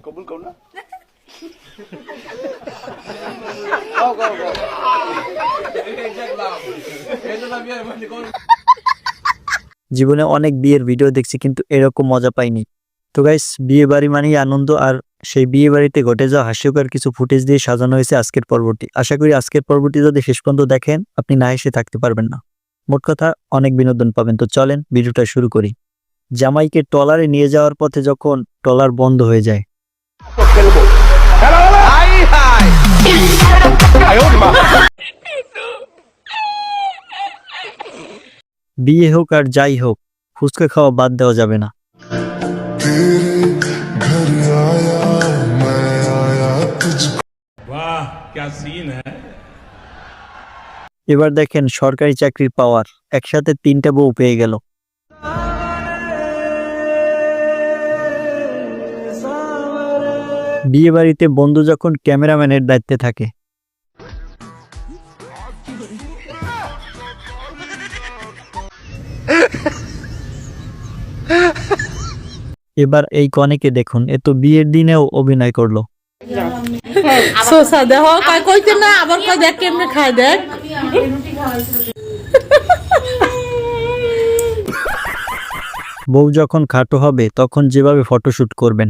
কবুল করো না জীবনে অনেক বিয়ের ভিডিও দেখছি কিন্তু এরকম মজা পাইনি। তো গাইস, বিয়ে বাড়ি মানেই আনন্দ, আর সেই বিয়ে বাড়িতে ঘটে যাওয়া হাস্যকর কিছু ফুটেজ দিয়ে সাজানো হয়েছে আজকের পর্বটি। আশা করি আজকের পর্বটি যদি শেষ পর্যন্ত দেখেন আপনি না হেসে থাকতে পারবেন না। মোট কথা অনেক বিনোদন পাবেন। তো চলেন ভিডিওটা শুরু করি। জামাইকে ট্রলারে নিয়ে যাওয়ার পথে যখন ট্রলার বন্ধ হয়ে যায়, বিয়ে হোক আর যাই হোক ফুচকা খাওয়া বাদ দেওয়া যাবে না। এবার দেখেন সরকারি চাকরির পাওয়ার, একসাথে 3টা বউ পেয়ে গেল। বিয়ে বাড়িতে বন্ধু যখন ক্যামেরাম্যানের দায়িত্বে থাকে, এবার এই কনেকে দেখুন, এ তো বিয়ের দিনেও অভিনয় করলো। বউ যখন খাটো হবে তখন যেভাবে ফটোশুট করবেন,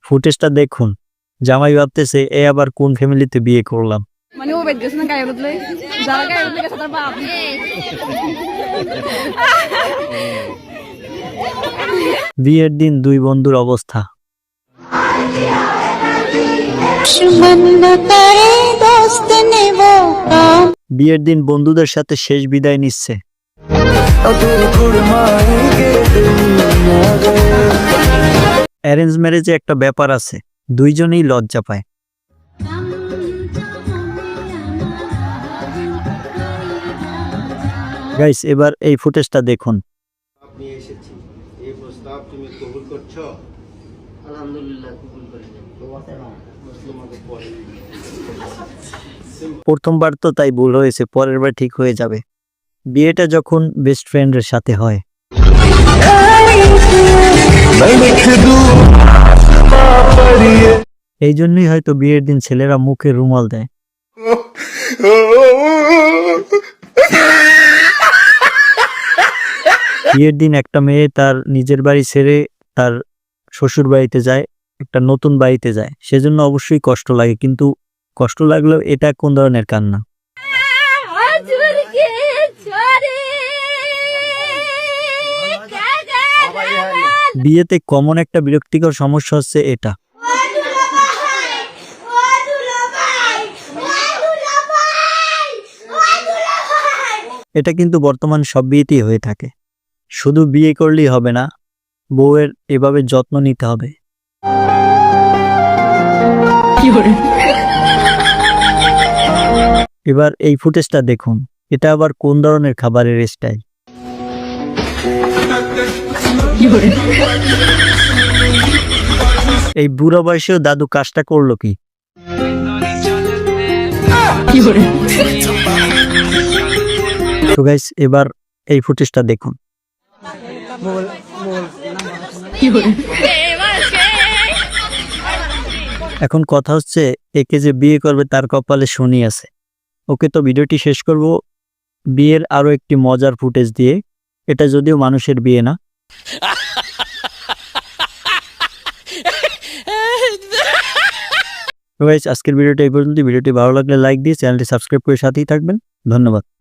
ফুটেজটা দেখুন। জামাই ভাবতেছে এ আবার কোন ফ্যামিলিতে বিয়ে করলাম। বিয়ের দিন দুই বন্ধুর অবস্থা। বিয়ের দিন বন্ধুদের সাথে শেষ বিদায় নিচ্ছে। অ্যারেঞ্জ ম্যারেজে একটা ব্যাপার আছে, দুইজনেই লজ্জা পায়। গাইস, এবার এই ফুটেজটা দেখুন। আপনি এসেছি, এই প্রস্তাব তুমি কবুল করছো? আলহামদুলিল্লাহ কবুল করিনি। প্রথমবার তো তাই ভুল হয়েছে, পরের বার ঠিক হয়ে যাবে। বিয়েটা যখন বেস্ট ফ্রেন্ডের সাথে হয়, এই জন্যই হয়তো বিয়ের দিন ছেলেরা মুখে রুমাল দেয়। বিয়ের দিন একটা মেয়ে তার নিজের বাড়ি ছেড়ে তার শ্বশুর বাড়িতে যায়, একটা নতুন বাড়িতে যায়, সেজন্য অবশ্যই কষ্ট লাগে, কিন্তু কষ্ট লাগলেও এটা কোন ধরনের কান্না? বিয়েতে কমন একটা বিরক্তিকর সমস্যা হচ্ছে এটা। এটা কিন্তু বর্তমান সব বিয়েতেই হয়ে থাকে। শুধু বিয়ে করলেই হবে না, বউয়ের এভাবে যত্ন নিতে হবে। এবার এই ফুটেজটা দেখুন, এটা আবার কোন ধরনের খাবারের স্টাইল? এই বুড়া বয়সেও দাদু কাজটা করলো কি? তো গাইস, এবার এই ফুটেজটা দেখুন। এখন কথা হচ্ছে, একে যে বিয়ে করবে তার কপালে শনি আছে। ওকে, তো ভিডিওটি শেষ করব বিয়ের আরো একটি মজার ফুটেজ দিয়ে। এটা যদিও মানুষের বিয়ে না। গাইস, আজকের ভিডিওটা এই পর্যন্ত। ভিডিওটি ভালো লাগলে লাইক দিয়ে চ্যানেলটি সাবস্ক্রাইব করে সাথেই থাকবেন। ধন্যবাদ।